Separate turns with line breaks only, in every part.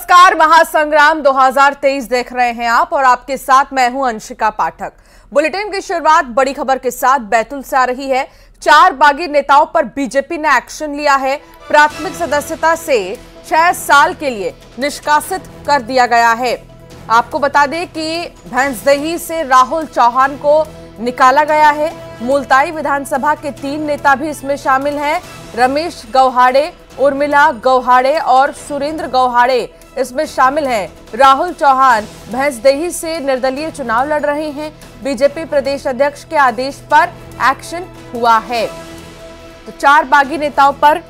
नमस्कार, महासंग्राम 2023 देख रहे हैं आप और आपके साथ मैं हूं अंशिका पाठक। बुलेटिन की शुरुआत बड़ी खबर के साथ बैतूल से आ रही है। 4 बागी नेताओं पर बीजेपी ने एक्शन लिया है। प्राथमिक सदस्यता से 6 साल के लिए निष्कासित कर दिया गया है। आपको बता दें कि भैंसदेही से राहुल चौहान को निकाला गया है। मुल्ताई विधानसभा के 3 नेता भी इसमें शामिल हैं। रमेश गौहाड़े, उर्मिला गौहाड़े और सुरेंद्र गौहाड़े इसमें शामिल हैं। राहुल चौहान भैंसदेही से निर्दलीय चुनाव लड़ रहे हैं। बीजेपी प्रदेश अध्यक्ष के आदेश पर एक्शन हुआ है। तो 4 बागी नेताओं पर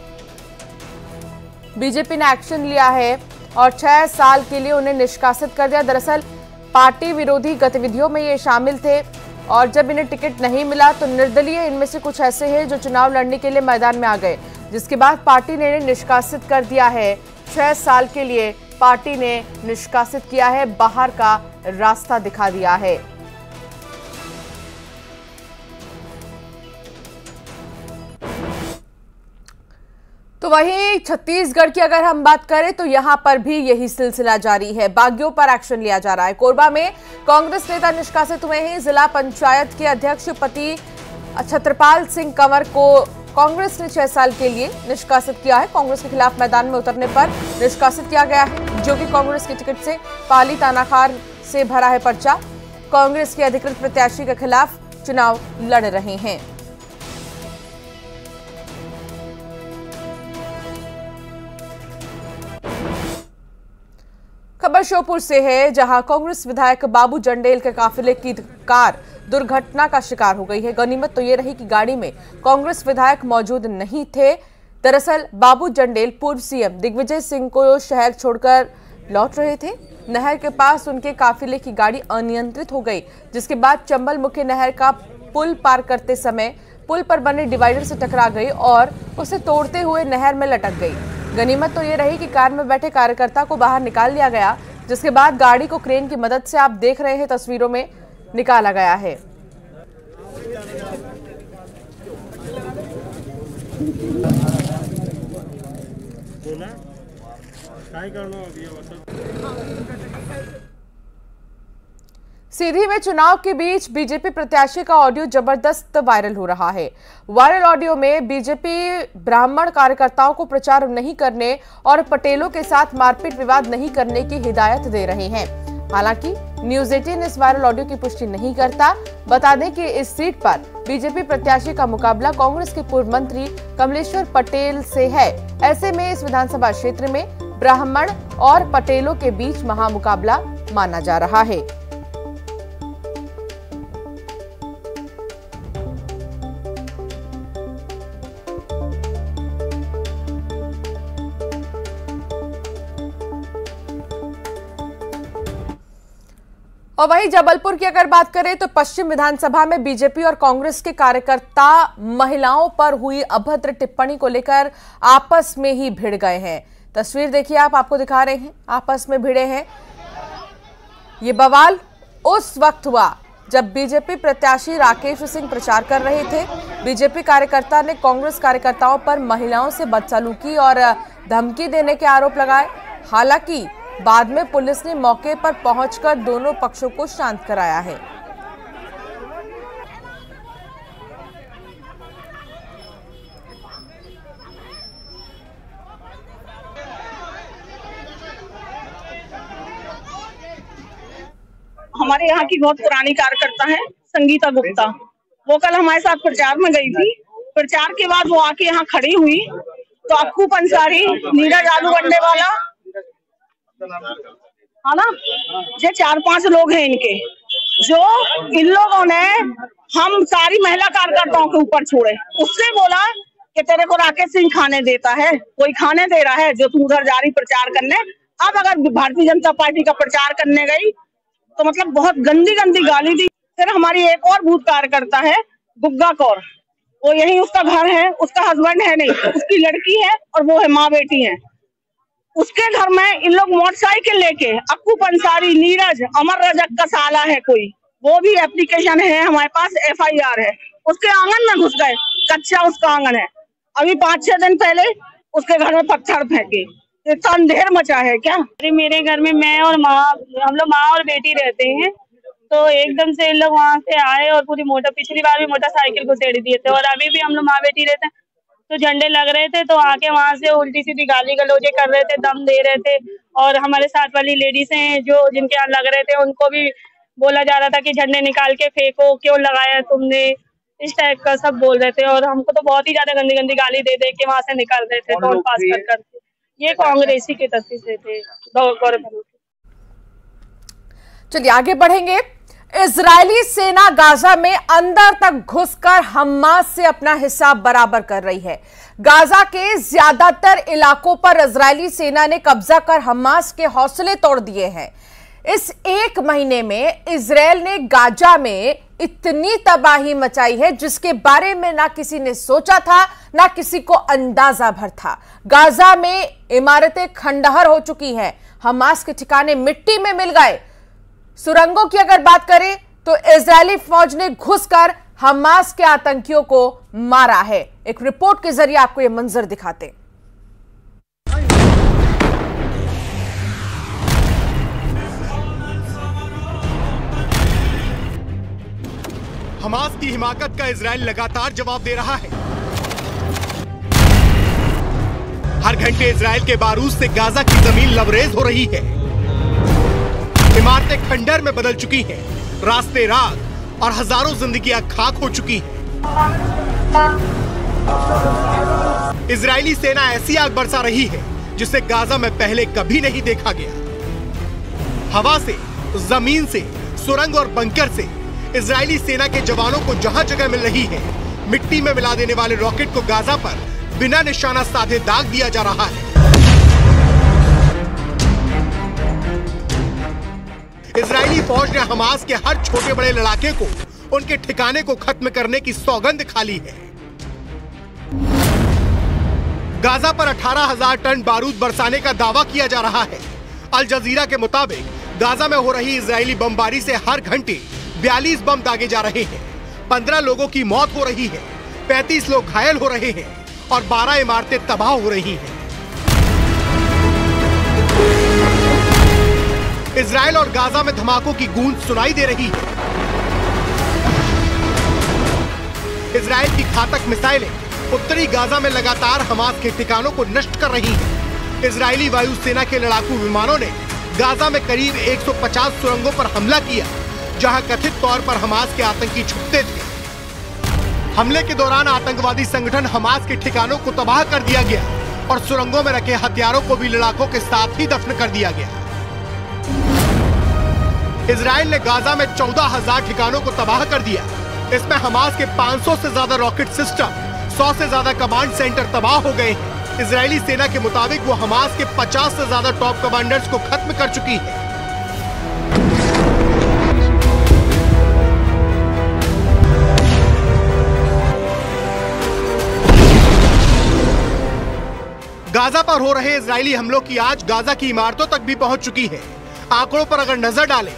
बीजेपी ने एक्शन लिया है और 6 साल के लिए उन्हें निष्कासित कर दिया। दरअसल पार्टी विरोधी गतिविधियों में ये शामिल थे और जब इन्हें टिकट नहीं मिला तो निर्दलीय इनमें से कुछ ऐसे हैं जो चुनाव लड़ने के लिए मैदान में आ गए, जिसके बाद पार्टी ने इन्हें निष्कासित कर दिया है। 6 साल के लिए पार्टी ने निष्कासित किया है, बाहर का रास्ता दिखा दिया है। तो वहीं छत्तीसगढ़ की अगर हम बात करें तो यहां पर भी यही सिलसिला जारी है। बागियों पर एक्शन लिया जा रहा है। कोरबा में कांग्रेस नेता निष्कासित हुए हैं। जिला पंचायत के अध्यक्ष पति छत्रपाल सिंह कंवर को कांग्रेस ने 6 साल के लिए निष्कासित किया है। कांग्रेस के खिलाफ मैदान में उतरने पर निष्कासित किया गया है, जो कि कांग्रेस की टिकट से पाली तानाखार से भरा है पर्चा। कांग्रेस के अधिकृत प्रत्याशी के खिलाफ चुनाव लड़ रहे हैं। खबर श्योपुर से है, जहां कांग्रेस विधायक बाबू जंडेल के काफिले की कार दुर्घटना का शिकार हो गई है। गनीमत तो ये रही कि गाड़ी में कांग्रेस विधायक मौजूद नहीं थे। दरअसल बाबू जंडेल पूर्व सीएम दिग्विजय सिंह को शहर छोड़कर लौट रहे थे। नहर के पास उनके काफिले की गाड़ी अनियंत्रित हो गई, जिसके बाद चंबल मुख्य नहर का पुल पार करते समय पुल पर बने डिवाइडर से टकरा गई और उसे तोड़ते हुए नहर में लटक गई। गनीमत तो ये रही कि कार में बैठे कार्यकर्ता को बाहर निकाल लिया गया, जिसके बाद गाड़ी को क्रेन की मदद से आप देख रहे हैं तस्वीरों में निकाला गया है। सीधी में चुनाव के बीच बीजेपी प्रत्याशी का ऑडियो जबरदस्त वायरल हो रहा है। वायरल ऑडियो में बीजेपी ब्राह्मण कार्यकर्ताओं को प्रचार नहीं करने और पटेलों के साथ मारपीट विवाद नहीं करने की हिदायत दे रहे हैं। हालांकि न्यूज 18 इस वायरल ऑडियो की पुष्टि नहीं करता। बता दें कि इस सीट पर बीजेपी प्रत्याशी का मुकाबला कांग्रेस के पूर्व मंत्री कमलेश्वर पटेल से है। ऐसे में इस विधानसभा क्षेत्र में ब्राह्मण और पटेलों के बीच महामुकाबला माना जा रहा है। और वहीं जबलपुर की अगर बात करें तो पश्चिम विधानसभा में बीजेपी और कांग्रेस के कार्यकर्ता महिलाओं पर हुई अभद्र टिप्पणी को लेकर आपस में ही भिड़ गए हैं। तस्वीर देखिए, आपको दिखा रहे हैं, आपस में भिड़े हैं। ये बवाल उस वक्त हुआ जब बीजेपी प्रत्याशी राकेश सिंह प्रचार कर रहे थे। बीजेपी कार्यकर्ता ने कांग्रेस कार्यकर्ताओं पर महिलाओं से बदसलूकी और धमकी देने के आरोप लगाए। हालांकि बाद में पुलिस ने मौके पर पहुंचकर दोनों पक्षों को शांत कराया है।
हमारे यहाँ की बहुत पुरानी कार्यकर्ता है संगीता गुप्ता। वो कल हमारे साथ प्रचार में गई थी। प्रचार के बाद वो आके यहाँ खड़ी हुई तो अक्कू पंसारी, नीरज आलू बंडे वाला, है ना, ये 4-5 लोग हैं इनके, जो इन लोगों ने हम सारी महिला कार्यकर्ताओं के ऊपर छोड़े। उससे बोला कि तेरे को राकेश सिंह खाने देता है, कोई खाने दे रहा है जो तू उधर जा रही प्रचार करने। अब अगर भारतीय जनता पार्टी का प्रचार करने गई तो मतलब बहुत गंदी गंदी गाली दी। फिर हमारी एक और बूथ कार्यकर्ता है गुग्गा कौर, वो यही उसका घर है, उसका हस्बैंड है नहीं, उसकी लड़की है और वो है माँ बेटी है। उसके घर में इन लोग मोटरसाइकिल लेके अक्कू पंसारी, नीरज, अमर रजक का साला है कोई, वो भी एप्लीकेशन है हमारे पास, FIR है, उसके आंगन में घुस गए। कच्चा उसका आंगन है। अभी 5-6 दिन पहले उसके घर में पत्थर फेंके। इतना अंधेर मचा है क्या?
अरे मेरे घर में मैं और माँ, हम लोग माँ और बेटी रहते हैं, तो एकदम से इन लोग वहाँ से आए और पूरी पिछली बार भी मोटरसाइकिल घुसेड़ दिए थे और अभी भी हम लोग माँ बेटी रहते हैं, तो झंडे लग रहे थे तो आके वहाँ से उल्टी सीधी गाली गलौजे कर रहे थे, दम दे रहे थे। और हमारे साथ वाली लेडीज हैं जो जिनके यहाँ लग रहे थे, उनको भी बोला जा रहा था कि झंडे निकाल के फेंको, क्यों लगाया तुमने, इस टाइप का सब बोल रहे थे। और हमको तो बहुत ही ज्यादा गंदी गंदी गाली दे दे के वहाँ से निकाल रहे थे टोल पास कर करके। ये कांग्रेसी के तथ्य से थे गौरव।
चलिए आगे बढ़ेंगे। इजरायली सेना गाजा में अंदर तक घुसकर हमास से अपना हिसाब बराबर कर रही है। गाजा के ज्यादातर इलाकों पर इजरायली सेना ने कब्जा कर हमास के हौसले तोड़ दिए हैं। इस एक महीने में इजरायल ने गाजा में इतनी तबाही मचाई है जिसके बारे में ना किसी ने सोचा था, ना किसी को अंदाजा भर था। गाजा में इमारतें खंडहर हो चुकी हैं, हमास के ठिकाने मिट्टी में मिल गए। सुरंगों की अगर बात करें तो इजरायली फौज ने घुसकर हमास के आतंकियों को मारा है। एक रिपोर्ट के जरिए आपको यह मंजर दिखाते हैं।
हमास की हिमाकत का इजराइल लगातार जवाब दे रहा है। हर घंटे इजराइल के बारूद से गाजा की जमीन लबरेज हो रही है। इमारतें खंडहर में बदल चुकी हैं, रास्ते राख और हजारों जिंदगियां खाक हो चुकी हैं। इजरायली सेना ऐसी आग बरसा रही है जिसे गाजा में पहले कभी नहीं देखा गया। हवा से, जमीन से, सुरंग और बंकर से इजरायली सेना के जवानों को जहां जगह मिल रही है, मिट्टी में मिला देने वाले रॉकेट को गाजा पर बिना निशाना साधे दाग दिया जा रहा है। इजरायली फौज ने हमास के हर छोटे बड़े लड़ाके को, उनके ठिकाने को खत्म करने की सौगंध खा ली है। गाजा पर 18,000 टन बारूद बरसाने का दावा किया जा रहा है। अल जजीरा के मुताबिक गाजा में हो रही इजरायली बमबारी से हर घंटे 42 बम दागे जा रहे हैं। 15 लोगों की मौत हो रही है, 35 लोग घायल हो रहे हैं और 12 इमारतें तबाह हो रही हैं। इजराइल और गाजा में धमाकों की गूंज सुनाई दे रही है। इजराइल की घातक मिसाइलें उत्तरी गाजा में लगातार हमास के ठिकानों को नष्ट कर रही हैं। इजरायली वायुसेना के लड़ाकू विमानों ने गाजा में करीब 150 सुरंगों पर हमला किया, जहां कथित तौर पर हमास के आतंकी छुपते थे। हमले के दौरान आतंकवादी संगठन हमास के ठिकानों को तबाह कर दिया गया और सुरंगों में रखे हथियारों को भी लड़ाकों के साथ ही दफन कर दिया गया। इजराइल ने गाजा में 14,000 ठिकानों को तबाह कर दिया। इसमें हमास के 500 से ज्यादा रॉकेट सिस्टम, 100 से ज्यादा कमांड सेंटर तबाह हो गए हैं। इजरायली सेना के मुताबिक वो हमास के 50 से ज्यादा टॉप कमांडर्स को खत्म कर चुकी है। गाजा पर हो रहे इजरायली हमलों की आज गाजा की इमारतों तक भी पहुंच चुकी है। आंकड़ों पर अगर नजर डालें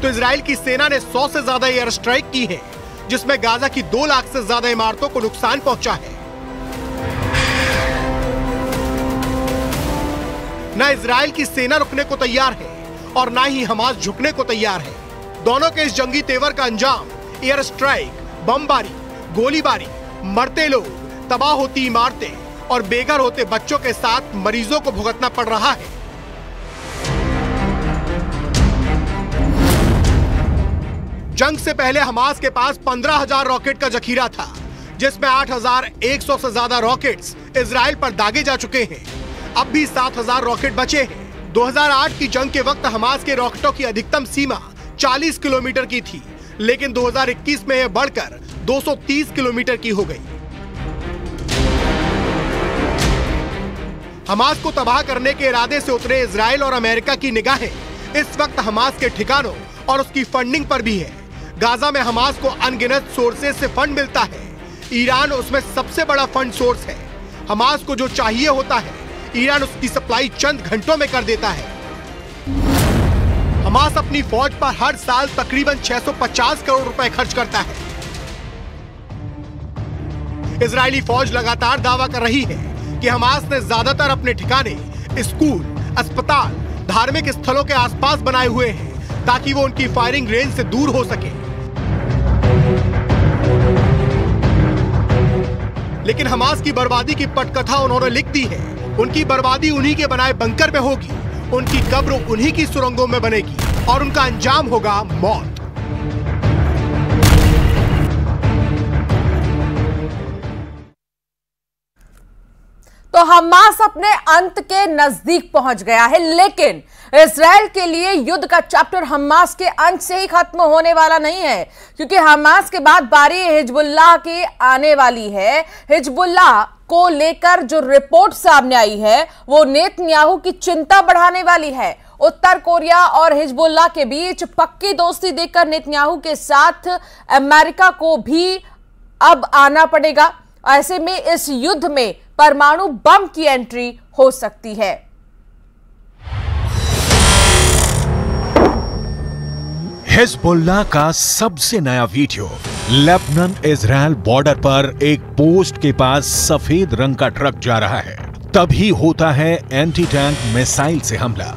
तो इजराइल की सेना ने 100 से ज्यादा एयर स्ट्राइक की है, जिसमें गाजा की 2 लाख से ज्यादा इमारतों को नुकसान पहुंचा है। न इजराइल की सेना रुकने को तैयार है और न ही हमास झुकने को तैयार है। दोनों के इस जंगी तेवर का अंजाम एयर स्ट्राइक, बमबारी, गोलीबारी, मरते लोग, तबाह होती इमारतें और बेघर होते बच्चों के साथ मरीजों को भुगतना पड़ रहा है। जंग से पहले हमास के पास 15,000 रॉकेट का जखीरा था, जिसमें 8,100 से ज्यादा रॉकेट्स इजराइल पर दागे जा चुके हैं। अब भी 7,000 रॉकेट बचे हैं। 2008 की जंग के वक्त हमास के रॉकेटों की अधिकतम सीमा 40 किलोमीटर की थी, लेकिन 2021 में यह बढ़कर 230 किलोमीटर की हो गई। हमास को तबाह करने के इरादे से उतरे इजराइल और अमेरिका की निगाहें इस वक्त हमास के ठिकानों और उसकी फंडिंग पर भी है। गाजा में हमास को अनगिनत सोर्सेज से फंड मिलता है। ईरान उसमें सबसे बड़ा फंड सोर्स है। हमास को जो चाहिए होता है, ईरान उसकी सप्लाई चंद घंटों में कर देता है। हमास अपनी फौज पर हर साल तकरीबन 650 करोड़ रुपए खर्च करता है। इजरायली फौज लगातार दावा कर रही है कि हमास ने ज्यादातर अपने ठिकाने स्कूल, अस्पताल, धार्मिक स्थलों के आसपास बनाए हुए हैं ताकि वो उनकी फायरिंग रेंज से दूर हो सके। लेकिन हमास की बर्बादी की पटकथा उन्होंने लिख दी है। उनकी बर्बादी उन्हीं के बनाए बंकर में होगी, उनकी कब्र उन्हीं की सुरंगों में बनेगी और उनका अंजाम होगा मौत।
तो हमास अपने अंत के नजदीक पहुंच गया है, लेकिन इजराइल के लिए युद्ध का चैप्टर हमास के अंत से ही खत्म होने वाला नहीं है, क्योंकि हमास के बाद बारी हिजबुल्लाह की आने वाली है। हिजबुल्लाह को लेकर जो रिपोर्ट सामने आई है वो नेतन्याहू की चिंता बढ़ाने वाली है। उत्तर कोरिया और हिजबुल्लाह के बीच पक्की दोस्ती देखकर नेतन्याहू के साथ अमेरिका को भी अब आना पड़ेगा। ऐसे में इस युद्ध में परमाणु बम की एंट्री हो सकती है।
हिजबुल्लाह का सबसे नया वीडियो। लेबनान इजराइल बॉर्डर पर एक पोस्ट के पास सफेद रंग का ट्रक जा रहा है, तभी होता है एंटी टैंक मिसाइल से हमला।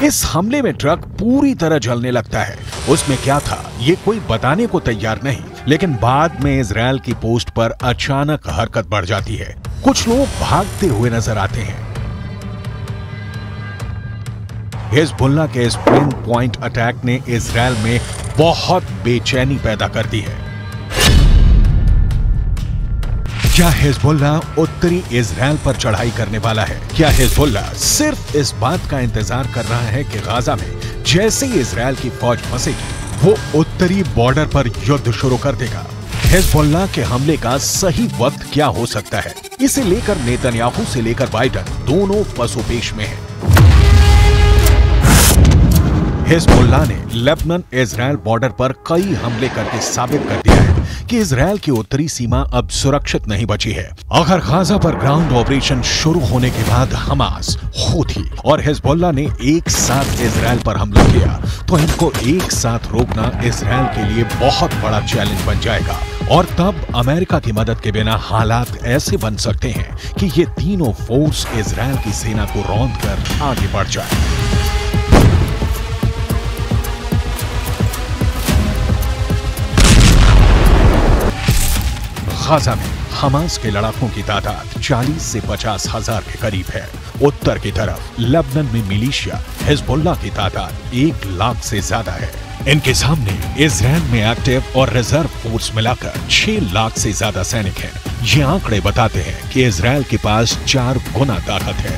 इस हमले में ट्रक पूरी तरह जलने लगता है। उसमें क्या था ये कोई बताने को तैयार नहीं, लेकिन बाद में इजराइल की पोस्ट पर अचानक हरकत बढ़ जाती है। कुछ लोग भागते हुए नजर आते हैं। हिजबुल्लाह के इस पिन पॉइंट अटैक ने इजराइल में बहुत बेचैनी पैदा कर दी है। क्या हिजबुल्लाह उत्तरी इजराइल पर चढ़ाई करने वाला है? क्या हिजबुल्लाह सिर्फ इस बात का इंतजार कर रहा है कि गाजा में जैसे ही इजराइल की फौज फंसेगी वो उत्तरी बॉर्डर पर युद्ध शुरू कर देगा? हिजबुल्लाह के हमले का सही वक्त क्या हो सकता है, इसे लेकर नेतन्याहू से लेकर बाइडन दोनों पसोपेश में हैं। हिजबुल्लाह ने लेबनान इजराइल बॉर्डर पर कई हमले करके साबित कर दिया है कि इजराइल की उत्तरी सीमा अब सुरक्षित नहीं बची है। अगर गाजा पर ग्राउंड ऑपरेशन शुरू होने के बाद हमास, हूथी और हिजबुल्लाह ने एक साथ इजराइल पर हमला किया तो इनको एक साथ रोकना इजराइल के लिए बहुत बड़ा चैलेंज बन जाएगा। और तब अमेरिका की मदद के बिना हालात ऐसे बन सकते हैं कि ये तीनों फोर्स इजराइल की सेना को रौंद कर आगे बढ़ जाए। गाजा में हमास के लड़ाकों की तादाद 40 से 50 हजार के करीब है। उत्तर की तरफ लेबनान में मिलिशिया हिजबुल्लाह की तादाद 1 लाख से ज्यादा है। इनके सामने इजराइल में एक्टिव और रिजर्व फोर्स मिलाकर 6 लाख से ज्यादा सैनिक हैं। ये आंकड़े बताते हैं कि इजराइल के पास 4 गुना ताकत है।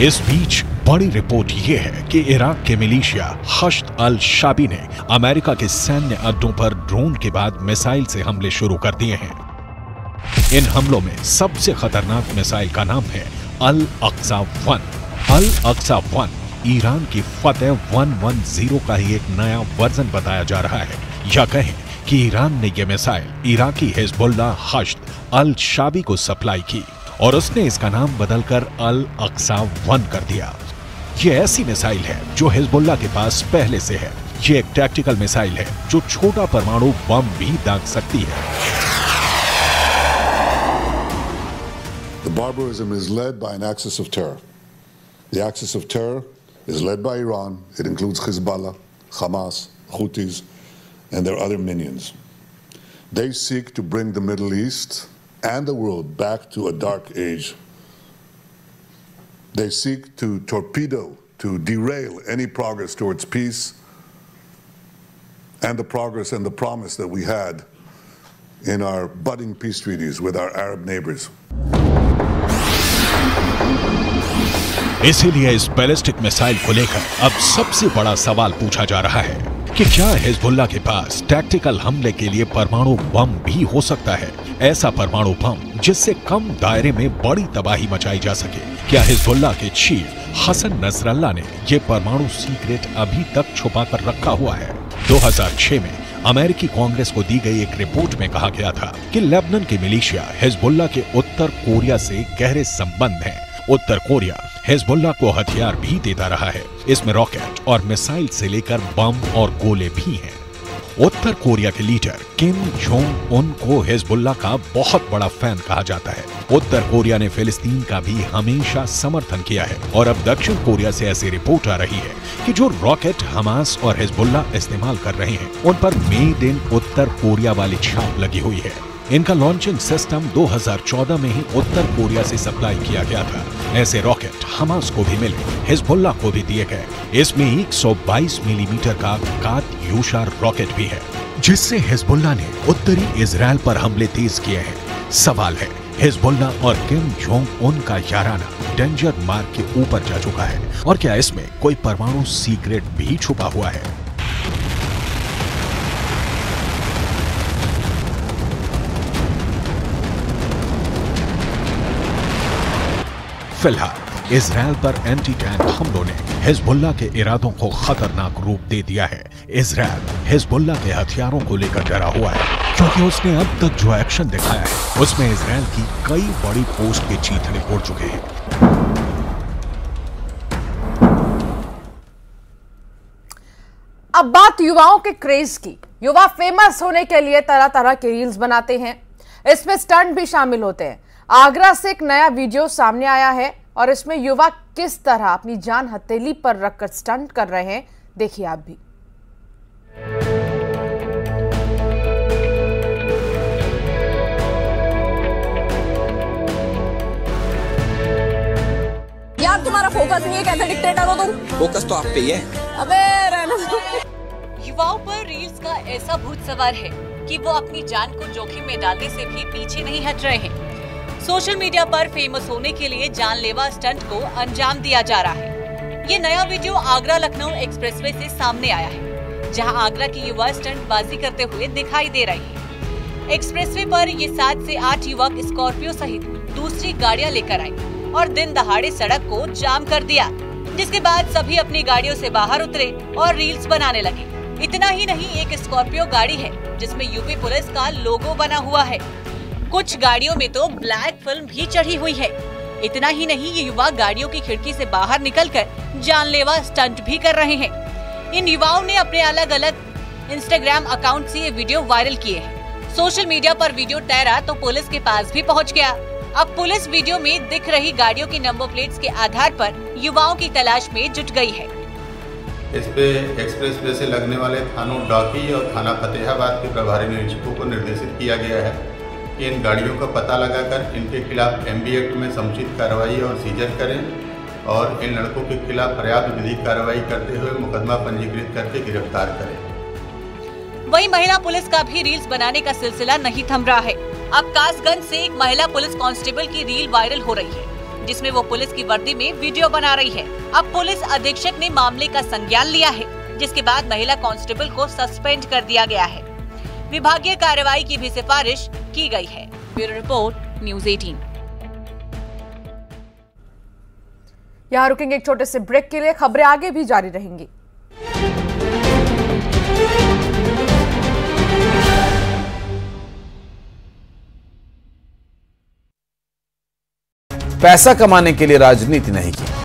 इस बीच बड़ी रिपोर्ट ये है कि इराक के मिलिशिया हश्द अल शाबी ने अमेरिका के सैन्य अड्डों पर ड्रोन के बाद मिसाइल से हमले शुरू कर दिए हैं। इन हमलों में सबसे खतरनाक मिसाइल का नाम है अल अक्सा 1। अल अक्सा 1 ईरान की फतेह 110 का ही एक नया वर्जन बताया जा रहा है, या कहें कि ईरान ने यह मिसाइल इराकी हिजबुल्लाह हश्द अल शाबी को सप्लाई की और उसने इसका नाम बदलकर अल अक्सा 1 कर दिया। यह ऐसी मिसाइल है जो हिजबुल्लाह के पास पहले से है। यह एक टैक्टिकल मिसाइल है जो छोटा परमाणु बम भी दाग सकती है।
The barbarism is led by an axis of terror. The axis of terror is led by Iran. It includes Hezbollah, Hamas, Houthis, and their other minions. They seek to bring the Middle East and the world back to a dark age. They seek to torpedo, to derail any progress towards peace and the progress and the promise that we had in our budding peace treaties with our Arab neighbors.
इसीलिए इस ballistic missile को लेकर अब सबसे बड़ा सवाल पूछा जा रहा है कि क्या हिजबुल्लाह के पास टैक्टिकल हमले के लिए परमाणु बम भी हो सकता है, ऐसा परमाणु बम जिससे कम दायरे में बड़ी तबाही मचाई जा सके। क्या हिजबुल्लाह के चीफ हसन नसरल्लाह ने ये परमाणु सीक्रेट अभी तक छुपा कर रखा हुआ है? 2006 में अमेरिकी कांग्रेस को दी गई एक रिपोर्ट में कहा गया था कि लेबनान की मिलिशिया हिजबुल्लाह के उत्तर कोरिया से गहरे संबंध हैं। उत्तर कोरिया हिजबुल्लाह को हथियार भी देता रहा है। इसमें रॉकेट और मिसाइल से लेकर बम और गोले भी हैं। उत्तर कोरिया के लीडर किम जोंग उन को हिजबुल्लाह का बहुत बड़ा फैन कहा जाता है। उत्तर कोरिया ने फिलिस्तीन का भी हमेशा समर्थन किया है और अब दक्षिण कोरिया से ऐसी रिपोर्ट आ रही है कि जो रॉकेट हमास और हिजबुल्लाह इस्तेमाल कर रहे हैं उन पर मेड इन उत्तर कोरिया वाली छाप लगी हुई है। इनका लॉन्चिंग सिस्टम 2014 में ही उत्तर कोरिया से सप्लाई किया गया था। ऐसे रॉकेट हमास को भी मिले, हिजबुल्लाह को भी दिए गए। इसमें 122 मिलीमीटर का कात्यूशा रॉकेट भी है, जिससे हिजबुल्लाह ने उत्तरी इजराइल पर हमले तेज किए हैं। सवाल है, हिजबुल्लाह और किम जोंग उन का याराना डेंजर मार्क के ऊपर जा चुका है और क्या इसमें कोई परमाणु सीक्रेट भी छुपा हुआ है? फिलहाल इजराइल पर एंटी टैंक हमलों ने हिजबुल्लाह के इरादों को खतरनाक रूप दे दिया है। इजराइल हिजबुल्लाह के हथियारों को लेकर डरा हुआ है क्योंकि उसने अब तक जो एक्शन दिखाया है उसमें इजराइल की कई बड़ी पोस्ट के चीथड़े उड़ चुके हैं।
अब बात युवाओं के क्रेज की। युवा फेमस होने के लिए तरह तरह के रील्स बनाते हैं, इसमें स्टंट भी शामिल होते हैं। आगरा से एक नया वीडियो सामने आया है और इसमें युवा किस तरह अपनी जान हथेली पर रखकर स्टंट कर रहे हैं, देखिए आप भी।
यार तुम्हारा फोकस नहीं है, कैसे डिक्टेटर हो तुम?
फोकस तो आप पे ही है।
अबे रहना।
युवाओं पर रील्स का ऐसा भूत सवार है कि वो अपनी जान को जोखिम में डालने से भी पीछे नहीं हट रहे हैं। सोशल मीडिया पर फेमस होने के लिए जानलेवा स्टंट को अंजाम दिया जा रहा है। ये नया वीडियो आगरा लखनऊ एक्सप्रेसवे से सामने आया है, जहां आगरा की युवा स्टंट बाजी करते हुए दिखाई दे रही है। एक्सप्रेसवे पर ये 7 से 8 युवक स्कॉर्पियो सहित दूसरी गाड़ियां लेकर आए और दिन दहाड़े सड़क को जाम कर दिया, जिसके बाद सभी अपनी गाड़ियों से बाहर उतरे और रील्स बनाने लगे। इतना ही नहीं, एक स्कॉर्पियो गाड़ी है जिसमें यूपी पुलिस का लोगो बना हुआ है। कुछ गाड़ियों में तो ब्लैक फिल्म भी चढ़ी हुई है। इतना ही नहीं, ये युवा गाड़ियों की खिड़की से बाहर निकलकर जानलेवा स्टंट भी कर रहे हैं। इन युवाओं ने अपने अलग अलग इंस्टाग्राम अकाउंट से ये वीडियो वायरल किए हैं। सोशल मीडिया पर वीडियो तैरा तो पुलिस के पास भी पहुंच गया। अब पुलिस वीडियो में दिख रही गाड़ियों की नंबर प्लेट्स के आधार पर युवाओं की तलाश में जुट गई है।
इस पे एक्सप्रेसवे से लगने वाले थानों डाकी और थाना फतेहाबाद के प्रभारी निरीक्षकों को निर्देशित किया गया है कि इन गाड़ियों का पता लगाकर इनके खिलाफ एमबी एक्ट में समुचित कार्रवाई और सीजर करें और इन लड़कों के खिलाफ पर्याप्त विधिक कार्रवाई करते हुए मुकदमा पंजीकृत करके गिरफ्तार करें।
वहीं महिला पुलिस का भी रील्स बनाने का सिलसिला नहीं थम रहा है। अब कासगंज से एक महिला पुलिस कांस्टेबल की रील वायरल हो रही है, जिसमें वो पुलिस की वर्दी में वीडियो बना रही है। अब पुलिस अधीक्षक ने मामले का संज्ञान लिया है, जिसके बाद महिला कांस्टेबल को सस्पेंड कर दिया गया है। विभागीय कार्रवाई की भी सिफारिश की गई है। Bureau report, news 18।
यहाँ रुकेंगे एक छोटे से ब्रेक के लिए, खबरें आगे भी जारी रहेंगी।
पैसा कमाने के लिए राजनीति नहीं की,